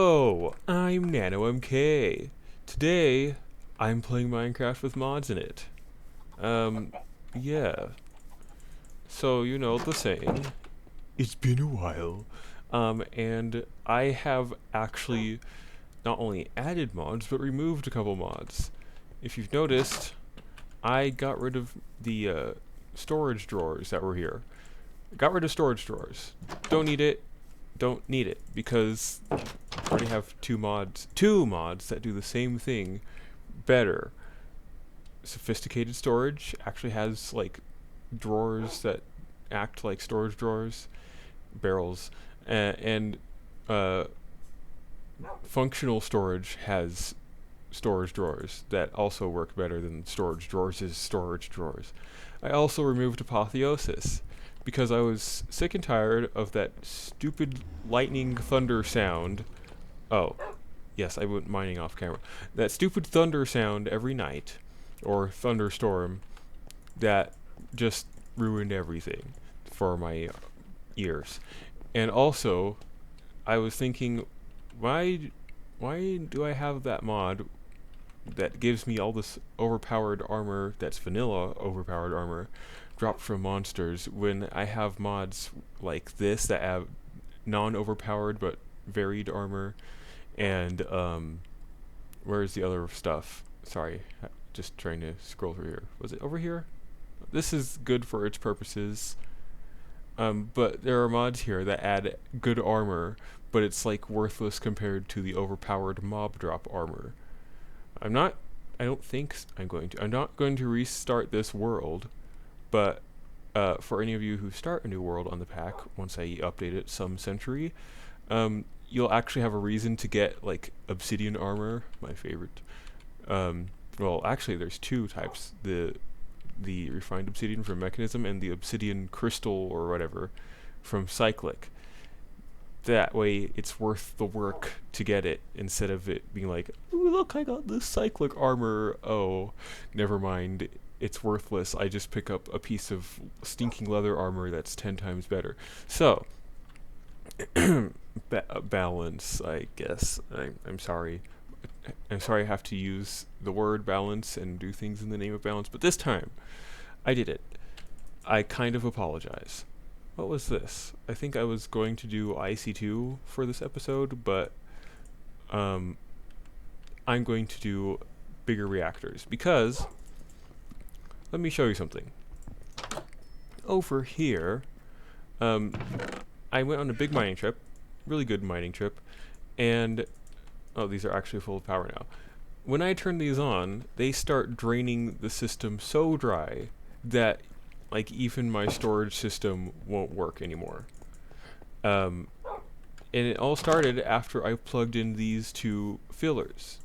Hello, I'm NanoMK. Today, I'm playing Minecraft with mods in it. Um, yeah. So, you know the saying, it's been a while. And I have actually not only added mods, but removed a couple mods. If you've noticed, I got rid of the storage drawers that were here. Got rid of storage drawers. Don't need it. Don't need it because I already have two mods that do the same thing better. Sophisticated storage actually has like drawers that act like storage drawers, barrels, and uh, functional storage has storage drawers that also work better than storage drawers is storage drawers. I also removed apotheosis because I was sick and tired of that stupid lightning thunder sound. Oh, yes, I went mining off camera. That stupid thunder sound every night, or thunderstorm, that just ruined everything for my ears. And also, I was thinking, why do I have that mod that gives me all this overpowered armor that's vanilla overpowered armor dropped from monsters when I have mods like this that have non-overpowered but varied armor and where's the other stuff? Sorry, just trying to scroll through here. Was it over here? This is good for its purposes. But there are mods here that add good armor, but it's like worthless compared to the overpowered mob drop armor. I don't think I'm not going to restart this world, but for any of you who start a new world on the pack, once I update it some century, you'll actually have a reason to get like obsidian armor, my favorite. Well, actually, there's two types: the refined obsidian from Mechanism and the obsidian crystal or whatever from Cyclic. That way, it's worth the work to get it instead of it being like, ooh, look, I got this Cyclic armor. Oh, never mind. It's worthless. I just pick up a piece of stinking leather armor that's 10 times better. So, balance, I guess. I'm sorry. I'm sorry I have to use the word balance and do things in the name of balance, but this time, I did it. I kind of apologize. What was this? I think I was going to do IC2 for this episode, but I'm going to do bigger reactors because let me show you something. Over here, I went on a big mining trip, really good mining trip, and oh, these are actually full of power now. When I turn these on, they start draining the system so dry that like even my storage system won't work anymore. And it all started after I plugged in these two builders.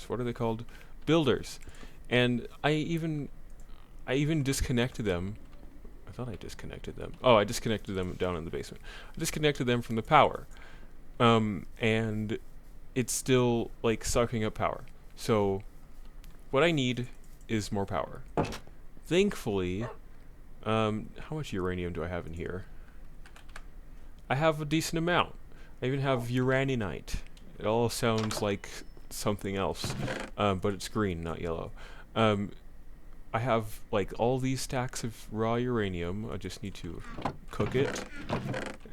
What are they called? Builders. And I even disconnected them. I thought I disconnected them. Oh, I disconnected them down in the basement. I disconnected them from the power. And it's still like sucking up power. So what I need is more power. Thankfully, how much uranium do I have in here? I have a decent amount. I even have uraninite. It all sounds like something else, but it's green, not yellow. I have like all these stacks of raw uranium. I just need to cook it.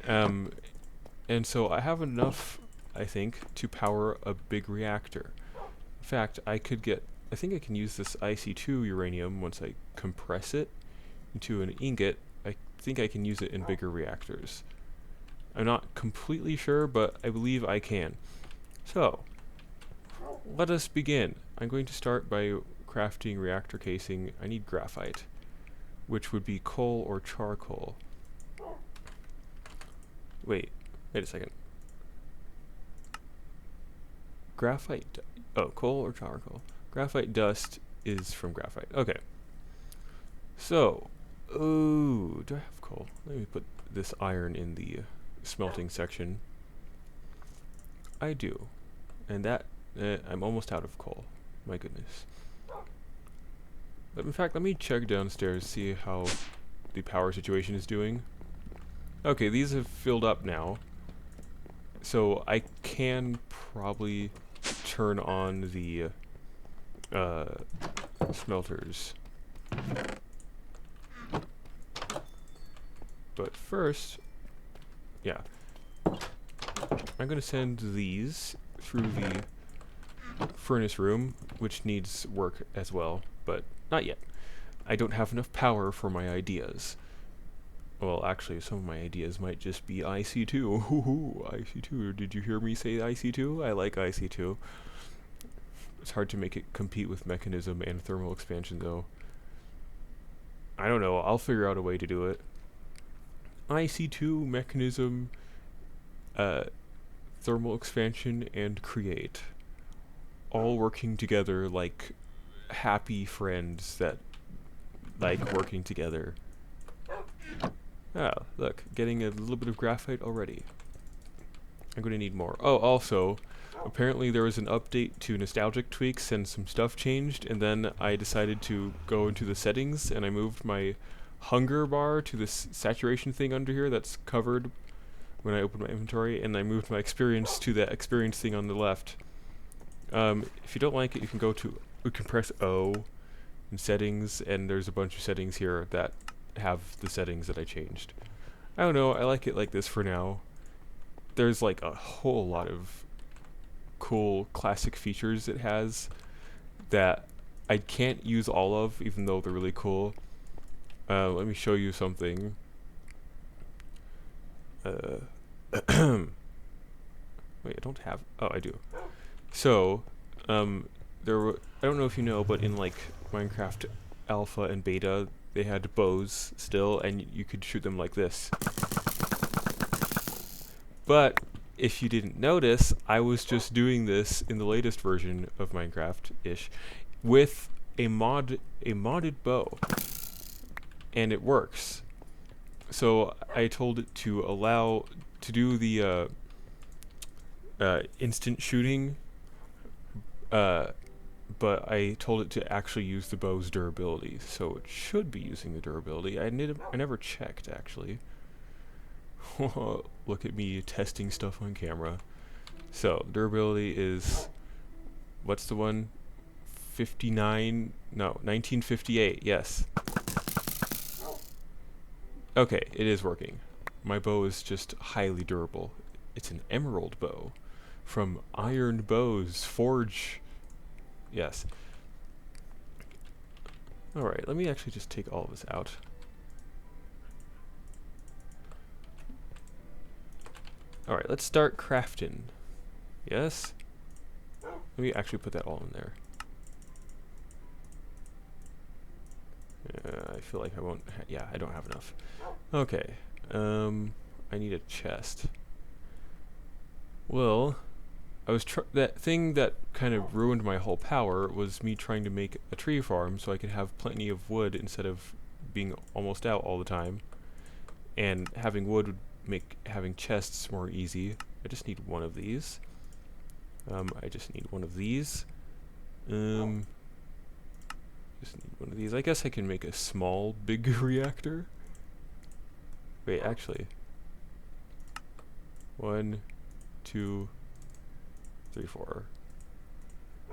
And so I have enough, I think, to power a big reactor. In fact, I think I can use this IC2 uranium once I compress it into an ingot. I think I can use it in bigger reactors. I'm not completely sure, but I believe I can. So, let us begin. I'm going to start by crafting reactor casing. I need graphite, which would be coal or charcoal. Wait a second. Graphite. Oh, coal or charcoal. Graphite dust is from graphite. Okay. So, oh, do I have coal? Let me put this iron in the smelting section. I do. And that, I'm almost out of coal. My goodness. But in fact, let me check downstairs, see how the power situation is doing. Okay, these have filled up now. So I can probably turn on the smelters. But first, yeah, I'm gonna send these through the furnace room, which needs work as well, but not yet. I don't have enough power for my ideas. Well, actually, some of my ideas might just be IC2. Hoo-hoo, IC2. Did you hear me say IC2? I like IC2. It's hard to make it compete with mechanism and thermal expansion, though. I don't know. I'll figure out a way to do it. IC2, mechanism, thermal expansion, and create. All working together like happy friends that like working together. Ah, look, getting a little bit of graphite already. I'm going to need more. Oh, also, apparently there was an update to nostalgic tweaks and some stuff changed, and then I decided to go into the settings and I moved my hunger bar to this saturation thing under here that's covered when I opened my inventory, and I moved my experience to that experience thing on the left. If you don't like it, you can press O in settings, and there's a bunch of settings here that have the settings that I changed. I don't know, I like it like this for now. There's like a whole lot of cool classic features it has that I can't use all of, even though they're really cool. Let me show you something. Wait, I don't have... Oh, I do. So, I don't know if you know, but in like Minecraft Alpha and Beta, they had bows still, and you could shoot them like this. But if you didn't notice, I was just doing this in the latest version of Minecraft-ish with a modded bow, and it works. So I told it to do the instant shooting, but I told it to actually use the bow's durability, so it should be using the durability. I never checked, actually. Look at me testing stuff on camera. So, durability is... What's the one? 59... No, 1958, yes. Okay, it is working. My bow is just highly durable. It's an emerald bow from Iron Bows Forge. Yes. Alright, let me actually just take all of this out. Alright, let's start crafting. Yes? Let me actually put that all in there. I feel like I won't... yeah, I don't have enough. Okay. I need a chest. Well, that thing that kind of ruined my whole power was me trying to make a tree farm so I could have plenty of wood instead of being almost out all the time. And having wood would make having chests more easy. I just need one of these. I just need one of these. Just need one of these. I guess I can make a small, big reactor. Wait, actually. 1, 2, 3, 4,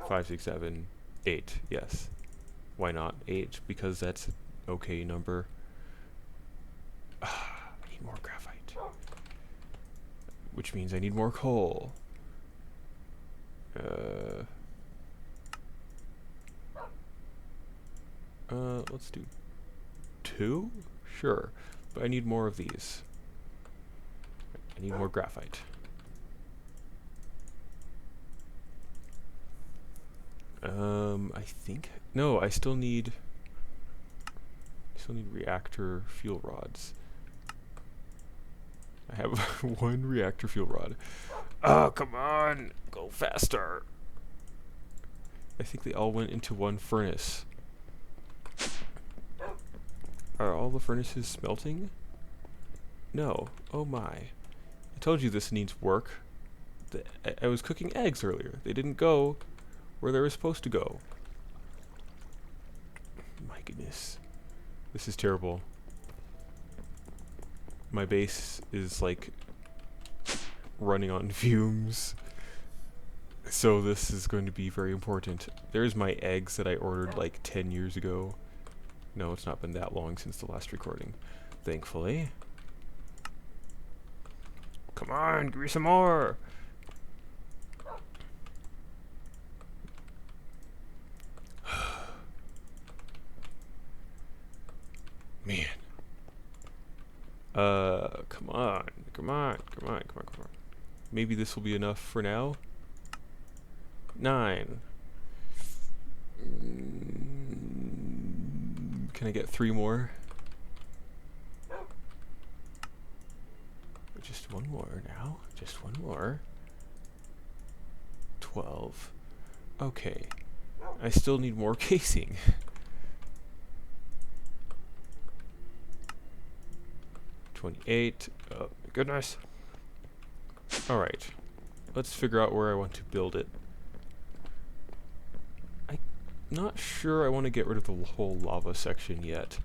5, 6, 7, 8. Yes. Why not 8? Because that's an okay number. I need more graphite. Which means I need more coal. Let's do 2? Sure. But I need more of these. I need more graphite. I think... No, I still need reactor fuel rods. I have one reactor fuel rod. Oh, come on! Go faster! I think they all went into one furnace. Are all the furnaces smelting? No. Oh my. I told you this needs work. I was cooking eggs earlier. They didn't go where they were supposed to go. My goodness. This is terrible. My base is like running on fumes. So this is going to be very important. There's my eggs that I ordered like 10 years ago. No, it's not been that long since the last recording, thankfully. Come on, give me some more! Man. Come on. Maybe this will be enough for now. 9. Can I get 3 more? Just 1 more now. Just 1 more. 12. Okay. I still need more casing. 28. Oh my goodness. Alright. Let's figure out where I want to build it. I'm not sure I want to get rid of the whole lava section yet.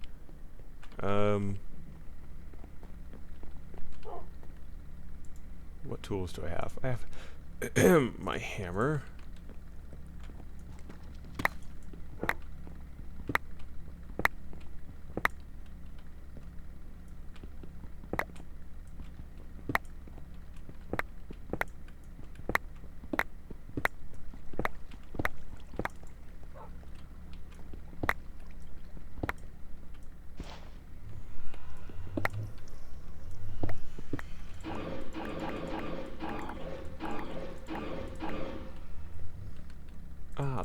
What tools do I have? I have my hammer.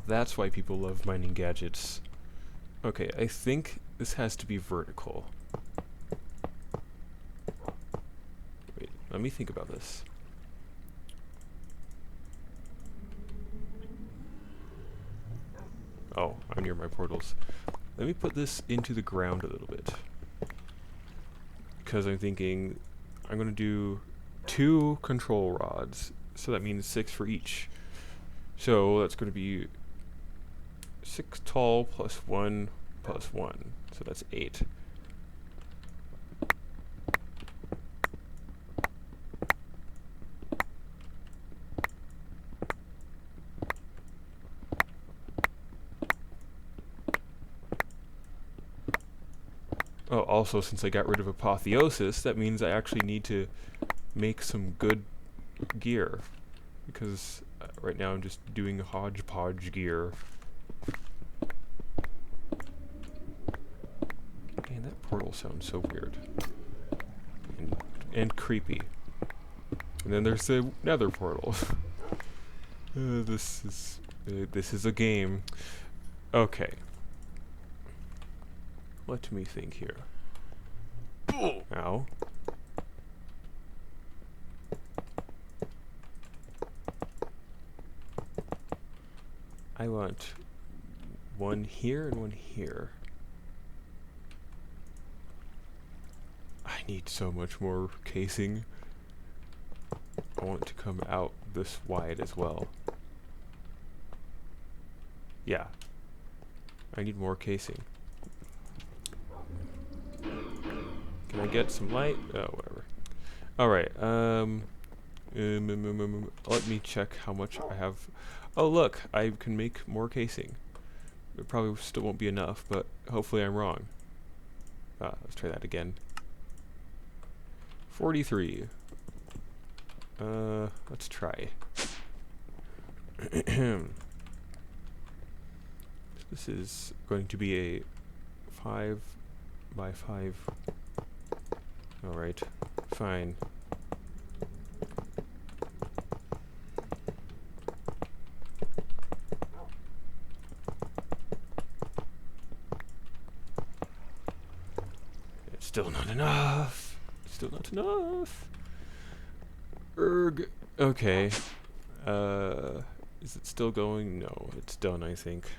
That's why people love mining gadgets. Okay, I think this has to be vertical. Wait, let me think about this. Oh, I'm near my portals. Let me put this into the ground a little bit. Because I'm thinking I'm going to do 2 control rods, so that means 6 for each. So that's going to be 6 tall plus 1 plus 1. So that's 8. Oh, also, since I got rid of apotheosis, that means I actually need to make some good gear. Because right now I'm just doing hodgepodge gear. Man, that portal sounds so weird. And creepy. And then there's the nether portal. This is a game. Okay. Let me think here. Ow. I want 1 here and 1 here. I need so much more casing. I want to come out this wide as well. Yeah. I need more casing. Can I get some light? Oh, whatever. Alright, let me check how much I have. Oh, look, I can make more casing. It probably still won't be enough, but hopefully I'm wrong. Let's try that again. 43. Let's try. This is going to be a 5 by 5. Alright, fine. It's still not enough. Still not enough. Erg. Okay. Is it still going? No, it's done, I think.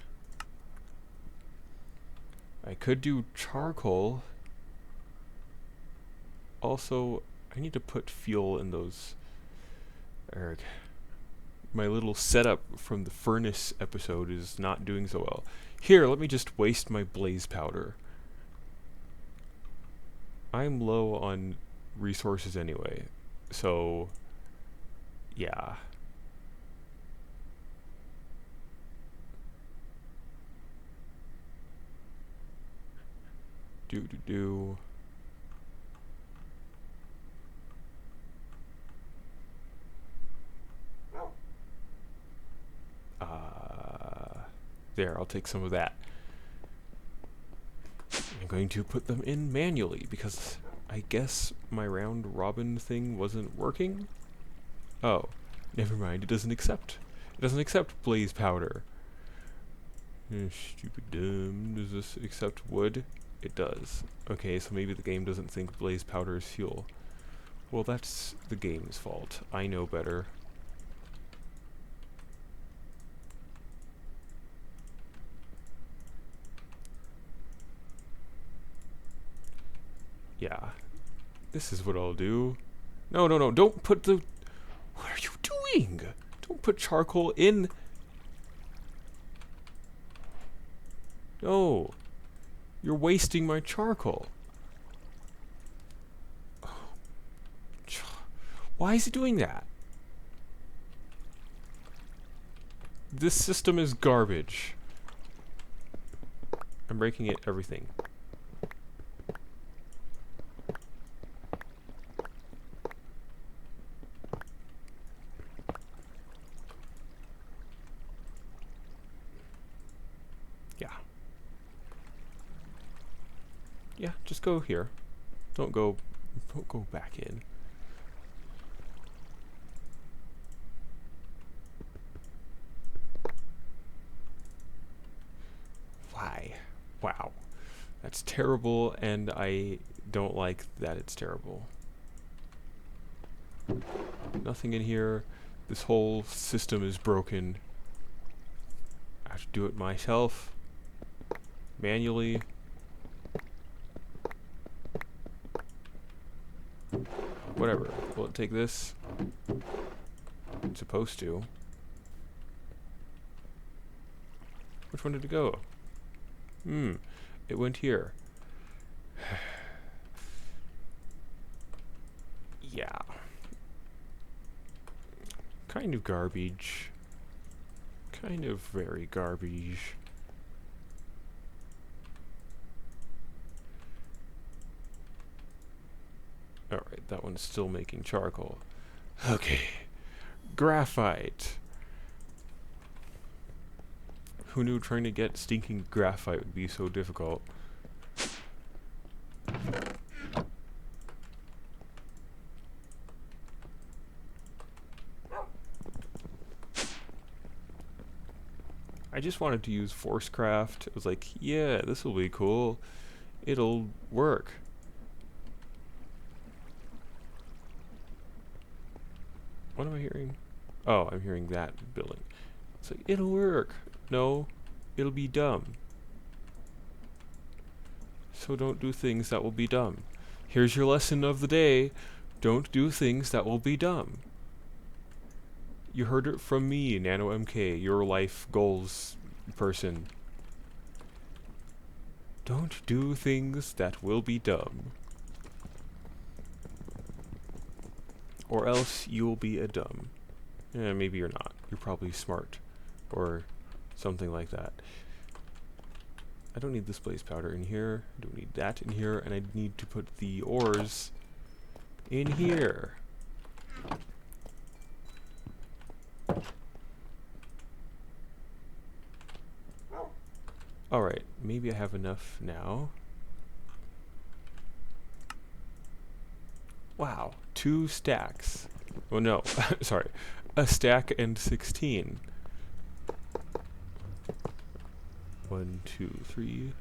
I could do charcoal. Also, I need to put fuel in those. Erg. My little setup from the furnace episode is not doing so well. Here, let me just waste my blaze powder. I'm low on resources anyway, so Yeah. Do. There, I'll take some of that. I'm going to put them in manually because I guess my round robin thing wasn't working. Oh, never mind. It doesn't accept. It doesn't accept blaze powder. Stupid dumb. Does this accept wood? It does. Okay, so maybe the game doesn't think blaze powder is fuel. Well, that's the game's fault. I know better. Yeah. This is what I'll do. No, no, no. Don't put the... What are you doing? Don't put charcoal in... No. You're wasting my charcoal. Why is he doing that? This system is garbage. I'm breaking it everything. Yeah. Yeah, just go here. Don't go back in. Why? Wow. That's terrible, and I don't like that it's terrible. Nothing in here. This whole system is broken. I have to do it myself. Manually. Whatever. Will it take this? It's supposed to. Which one did it go? It went here. Yeah. Kind of garbage. Kind of very garbage. Alright, that one's still making charcoal. Okay. Graphite. Who knew trying to get stinking graphite would be so difficult? I just wanted to use Forcecraft. I was like, yeah, this will be cool. It'll work. What am I hearing? Oh, I'm hearing that building. It's like, it'll work. No, it'll be dumb. So don't do things that will be dumb. Here's your lesson of the day. Don't do things that will be dumb. You heard it from me, Nano MK, your life goals person. Don't do things that will be dumb. Or else you'll be a dumb. Maybe you're not. You're probably smart. Or something like that. I don't need this blaze powder in here. I don't need that in here. And I need to put the ores in here. Alright, maybe I have enough now. Wow, 2 stacks. Oh no, sorry. A stack and 16. 1, 2, 3.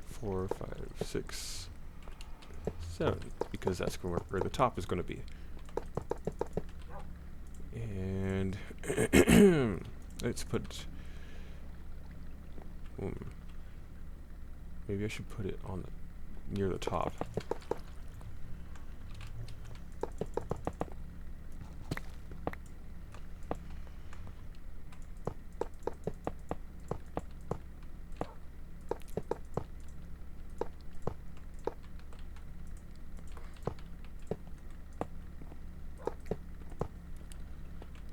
4, 5, 6, 7. Because that's where the top is going to be. And let's put... maybe I should put it on near the top.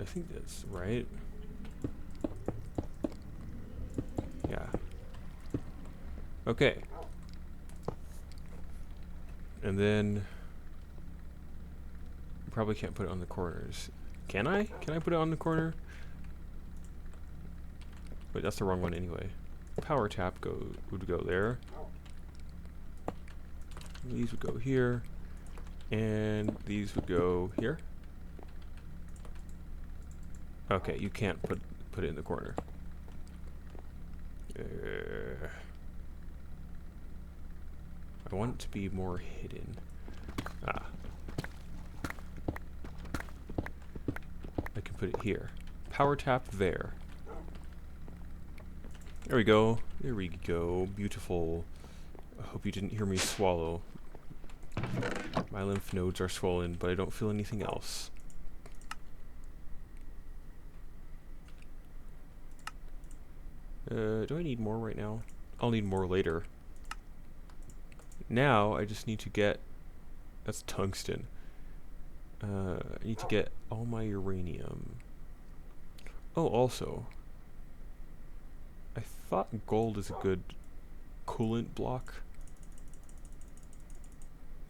think that's right. Yeah. Okay. And then probably can't put it on the corners. Can I? Can I put it on the corner? Wait, that's the wrong one anyway. Power tap would go there. These would go here. And these would go here. Okay, you can't put it in the corner. I want it to be more hidden. Ah. I can put it here. Power tap there. There we go. There we go. Beautiful. I hope you didn't hear me swallow. My lymph nodes are swollen, but I don't feel anything else. Do I need more right now? I'll need more later. Now, I just need to get... That's tungsten. I need to get all my uranium. Oh, also... I thought gold is a good coolant block.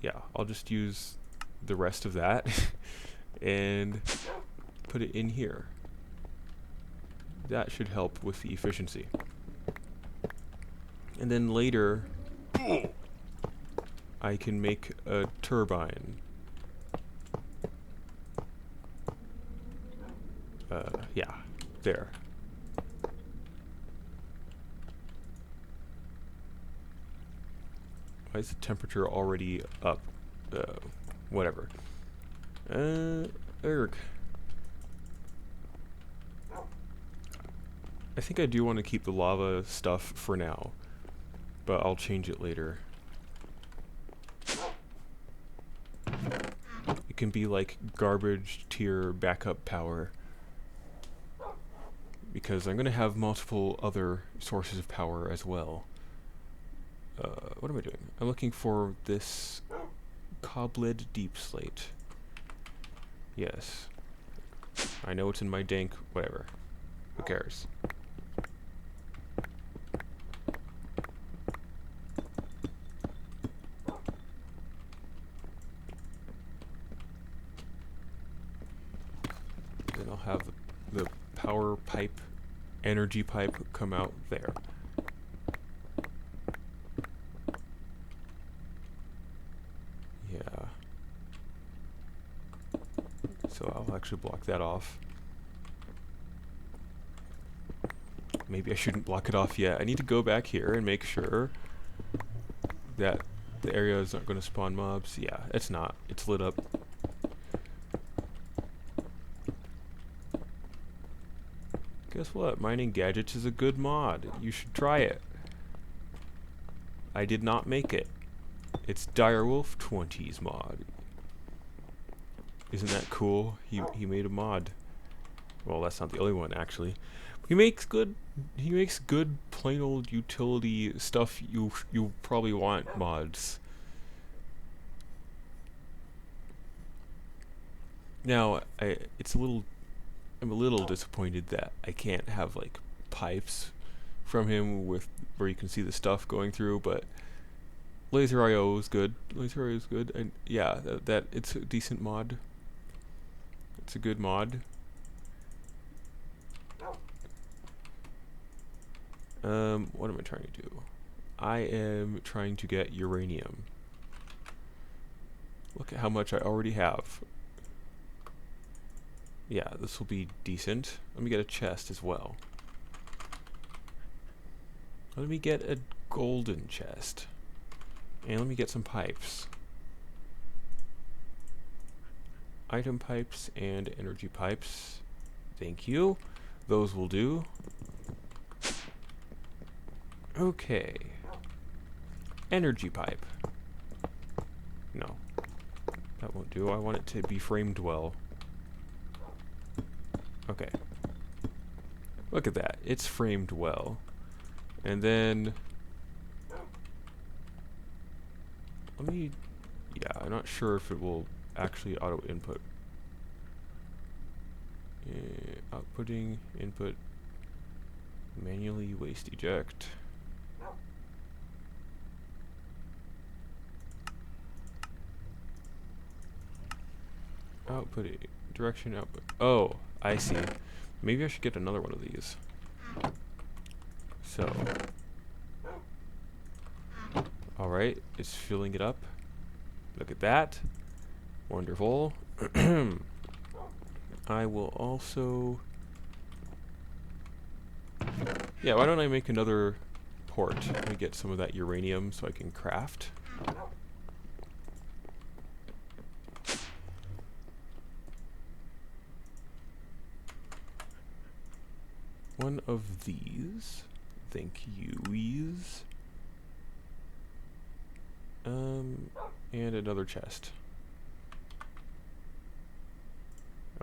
Yeah, I'll just use the rest of that and put it in here. That should help with the efficiency. And then later, I can make a turbine. Yeah, there. Why is the temperature already up? Whatever. Erg. I think I do want to keep the lava stuff for now, but I'll change it later. It can be like garbage tier backup power, because I'm going to have multiple other sources of power as well. What am I doing? I'm looking for this cobled deep slate. Yes. I know it's in my dank, whatever. Who cares? Then I'll have the power pipe, energy pipe come out there. Yeah. So I'll actually block that off. Maybe I shouldn't block it off yet. I need to go back here and make sure that the area is not going to spawn mobs. Yeah, it's not. It's lit up. Guess what? Mining Gadgets is a good mod. You should try it. I did not make it. It's Direwolf 20's mod. Isn't that cool? He made a mod. Well, that's not the only one actually. He makes good plain old utility stuff you probably want mods. Now, I'm a little disappointed that I can't have like pipes from him with where you can see the stuff going through, but Laser IO is good. Laser IO is good, and yeah, that it's a decent mod. It's a good mod. What am I trying to do? I am trying to get uranium. Look at how much I already have. Yeah, this will be decent. Let me get a chest as well. Let me get a golden chest. And let me get some pipes. Item pipes and energy pipes. Thank you. Those will do. Okay. Energy pipe. No. That won't do. I want it to be framed well. Okay. Look at that. It's framed well. And then... let me... yeah, I'm not sure if it will actually auto-input. Outputting, input, manually waste eject. Output, direction, output. Oh, I see. Maybe I should get another one of these. So, alright, it's filling it up. Look at that. Wonderful. I will also... Yeah, why don't I make another port? Let me get some of that uranium so I can craft. One of these. Thank you-ease. And another chest.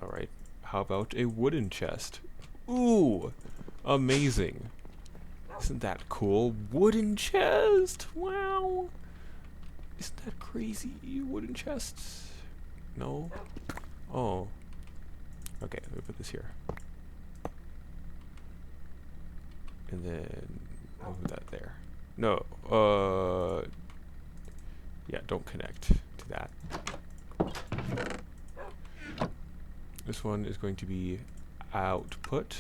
Alright, how about a wooden chest? Ooh! Amazing! Isn't that cool? Wooden chest! Wow! Isn't that crazy? Wooden chests? No? Oh. Okay, let me put this here. And then move that there. No, yeah, don't connect to that. This one is going to be output.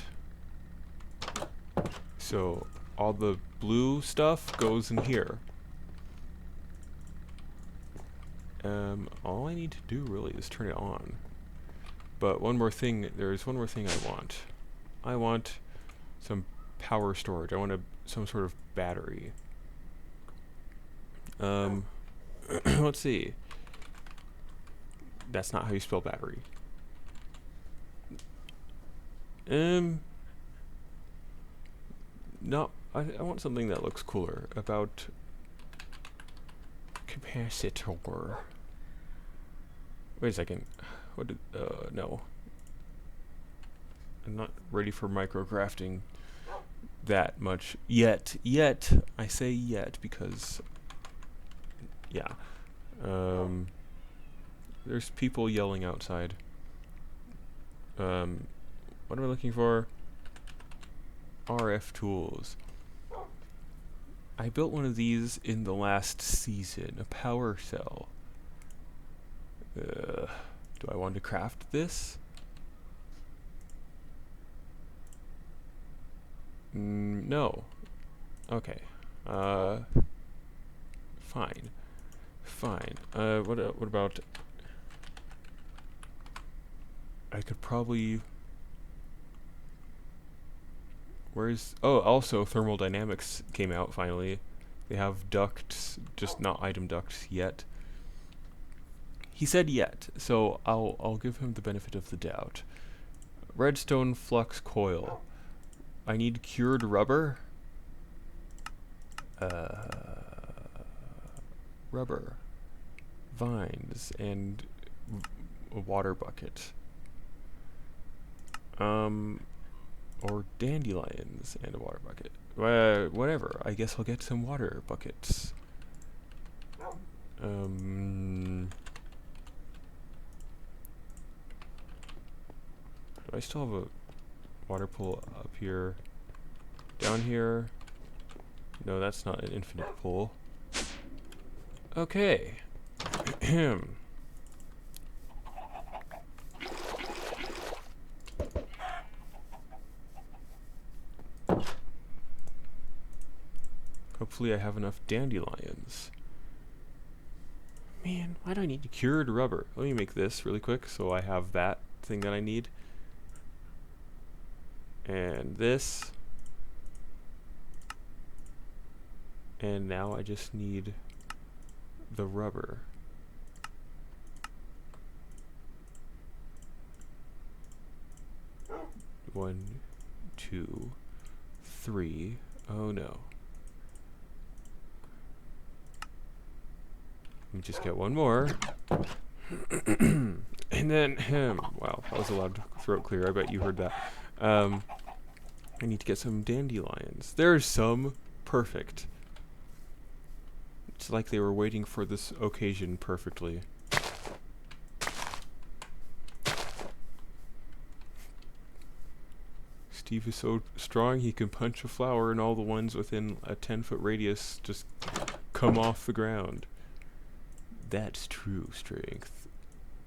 So all the blue stuff goes in here. All I need to do really is turn it on. But one more thing, there's one more thing I want. I want some power storage. I want some sort of battery. Let's see. That's not how you spell battery. No, I want something that looks cooler. About capacitor. Wait a second. What did, no. I'm not ready for microcrafting that much yet. I say yet because, yeah. There's people yelling outside. What am I looking for? RF tools. I built one of these in the last season, a power cell. Do I want to craft this? No. Okay. Fine. What about... I could probably... Where's... Oh, also thermodynamics came out finally. They have ducts, just not item ducts yet. He said yet, so I'll give him the benefit of the doubt. Redstone flux coil. I need cured rubber. Rubber. Vines and a water bucket. Or dandelions and a water bucket. Whatever. I guess I'll get some water buckets. Do I still have a water pool up here? Down here? No, that's not an infinite pool. Okay. Hopefully I have enough dandelions. Man, why do I need cured rubber? Let me make this really quick so I have that thing that I need. And this. And now I just need the rubber. One, two, three. Oh no. Let me just get one more. And then, wow, that was a loud throat clear. I bet you heard that. I need to get some dandelions. There's some. Perfect. It's like they were waiting for this occasion perfectly. Steve is so strong he can punch a flower and all the ones within a 10-foot radius just come off the ground. That's true strength,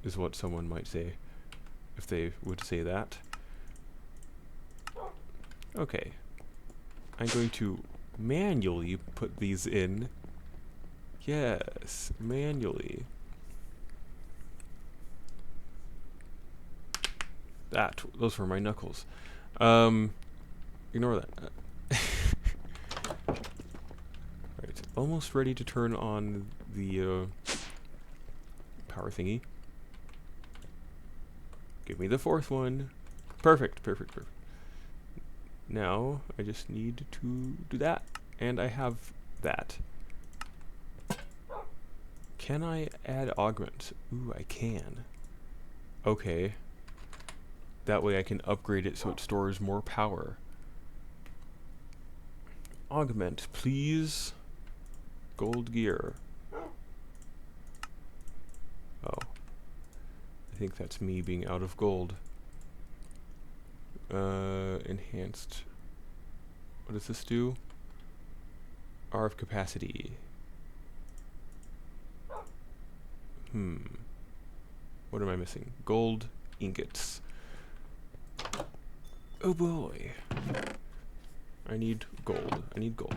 is what someone might say, if they would say that. Okay. I'm going to manually put these in. Yes, manually. Those were my knuckles. Ignore that. Right, almost ready to turn on the power thingy. Give me the fourth one. Perfect, perfect, perfect. Now, I just need to do that, and I have that. Can I add augment? Ooh, I can. Okay. That way I can upgrade it so it stores more power. Augment, please. Gold gear. Oh. I think that's me being out of gold. Enhanced. What does this do? RF capacity. What am I missing? Gold ingots. Oh boy. I need gold. I need gold.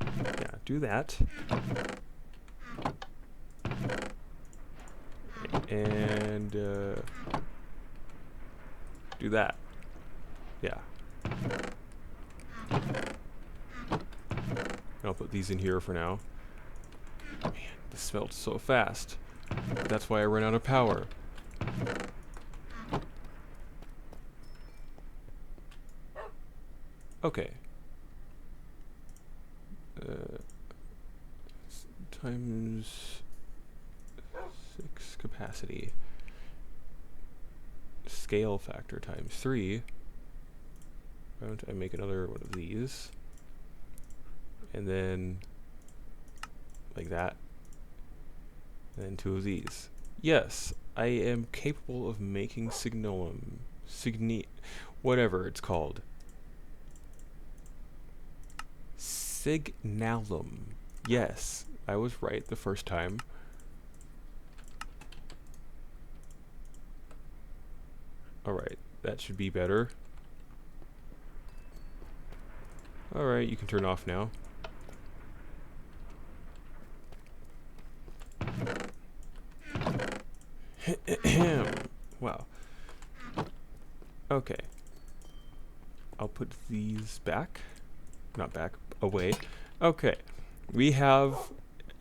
Yeah, do that. And do that. Yeah. I'll put these in here for now. Man, this melts so fast. That's why I ran out of power. Okay. Times 6 capacity. Scale factor times 3. Why don't I make another one of these? And then like that. And then 2 of these. Yes, I am capable of making signalum. Whatever it's called. Signalum. Yes, I was right the first time. Alright, that should be better. Alright, you can turn off now. Wow. Okay. I'll put these back. Not back, away. Okay. We have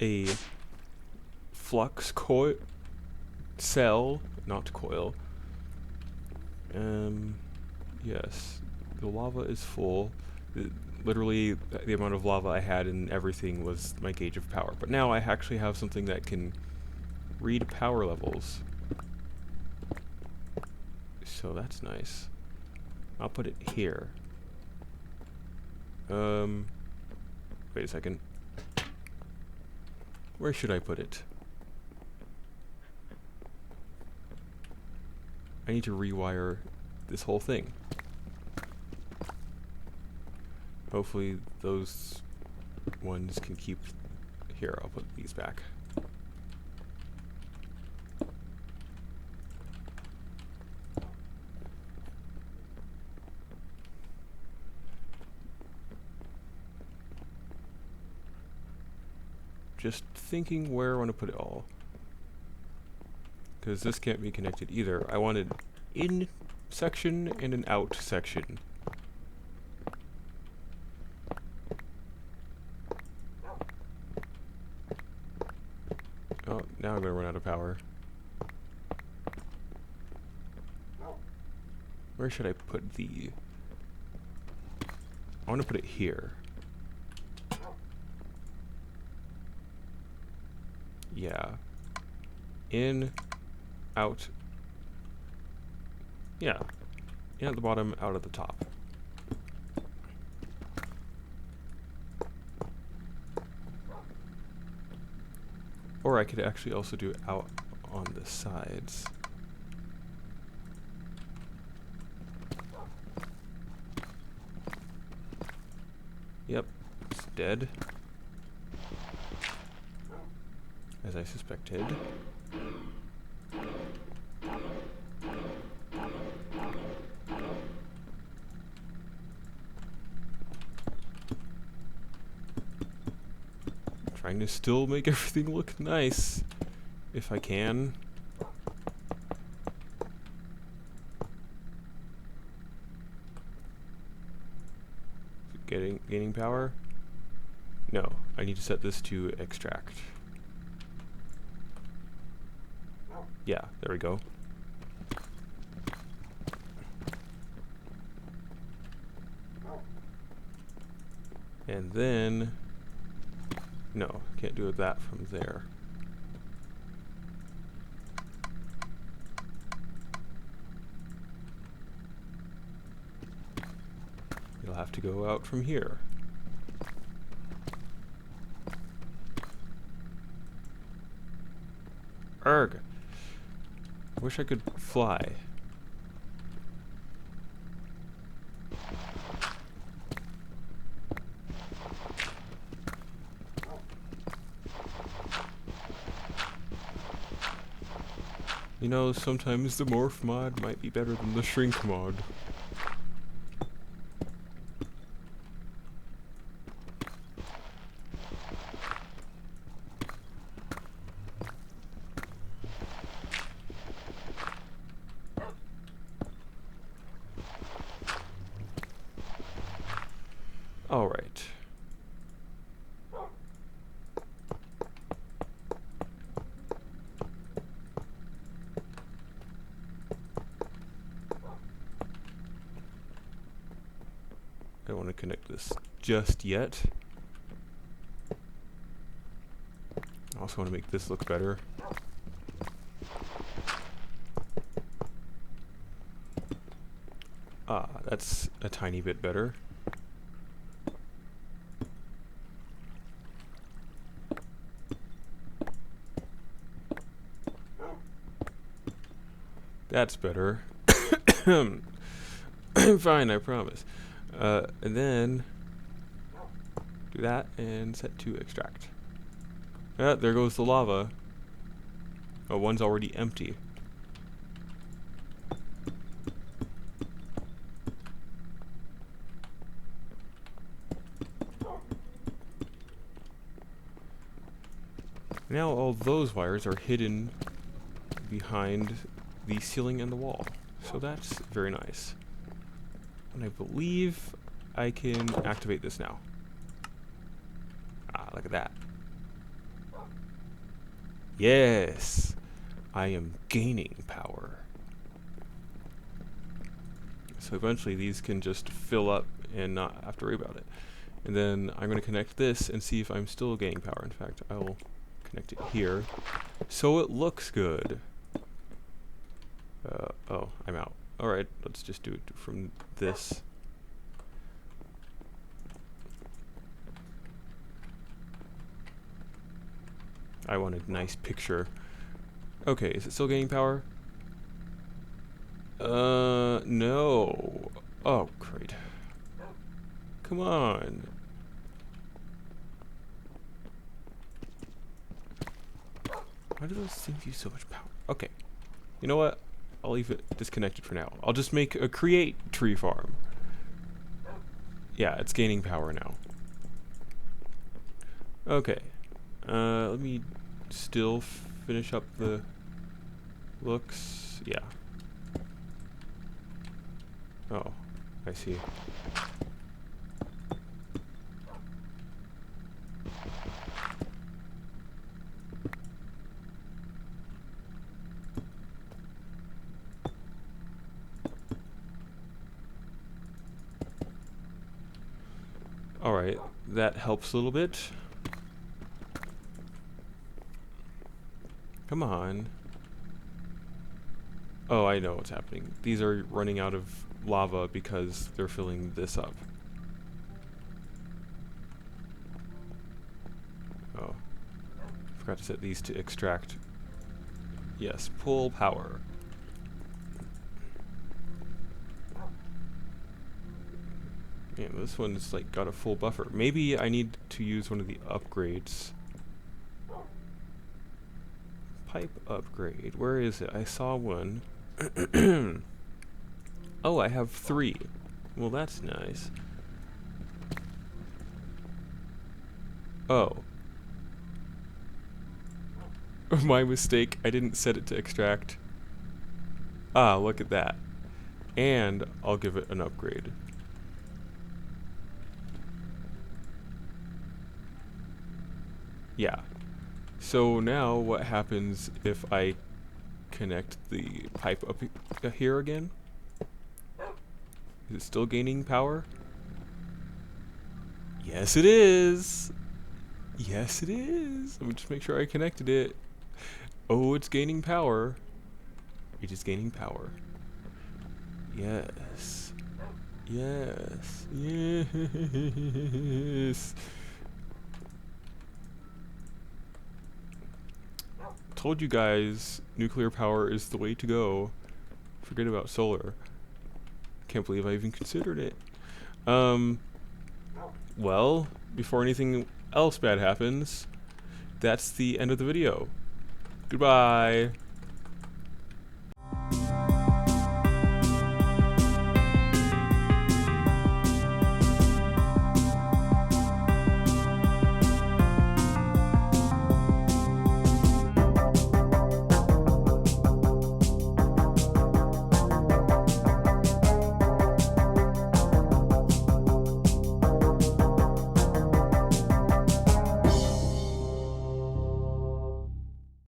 a flux coil cell, not coil. Yes. The lava is full. Literally, the amount of lava I had in everything was my gauge of power. But now I actually have something that can read power levels. So that's nice. I'll put it here. Wait a second. Where should I put it? I need to rewire this whole thing. Hopefully those ones can keep... Here, I'll put these back. Just thinking where I want to put it all. Because this can't be connected either. I want an in section and an out section. Oh, now I'm going to run out of power. Where should I put the... I want to put it here. Yeah. In, out. Yeah. In at the bottom, out at the top. Or I could actually also do it out on the sides. dead. As I suspected. Trying to still make everything look nice, if I can. Gaining power? No, I need to set this to extract. Yeah, there we go. And then, no, can't do that from there. It'll have to go out from here. Erg! Wish I could fly. You know, sometimes the morph mod might be better than the shrink mod. All right. I don't want to connect this just yet. I also want to make this look better. Ah, that's a tiny bit better. That's better. I'm fine, I promise. And then do that and set to extract. Ah, there goes the lava. Oh, one's already empty. Now all those wires are hidden behind the ceiling and the wall. So that's very nice. And I believe I can activate this now. Ah, look at that. Yes! I am gaining power. So eventually these can just fill up and not have to worry about it. And then I'm going to connect this and see if I'm still gaining power. In fact, I will connect it here so it looks good. Oh, I'm out. Alright, let's just do it from this. I want a nice picture. Okay, is it still gaining power? No. Oh, great. Come on. Why do those things use so much power? Okay. You know what? I'll leave it disconnected for now. I'll just make a create tree farm. Yeah, it's gaining power now. Okay. Let me still finish up the looks. Yeah. Oh, I see. Alright, that helps a little bit. Come on. Oh, I know what's happening. These are running out of lava because they're filling this up. Oh. Forgot to set these to extract. Yes, pull power. Damn, this one's like got a full buffer. Maybe I need to use one of the upgrades. Pipe upgrade. Where is it? I saw one. Oh, I have 3. Well, that's nice. Oh. My mistake. I didn't set it to extract. Ah, look at that. And I'll give it an upgrade. Yeah. So now what happens if I connect the pipe up here again? Is it still gaining power? Yes, it is. Yes, it is. Let me just make sure I connected it. Oh, it's gaining power. It is gaining power. Yes. Yes. Yes. Told you guys, nuclear power is the way to go. Forget about solar. Can't believe I even considered it. Well, before anything else bad happens, that's the end of the video. Goodbye.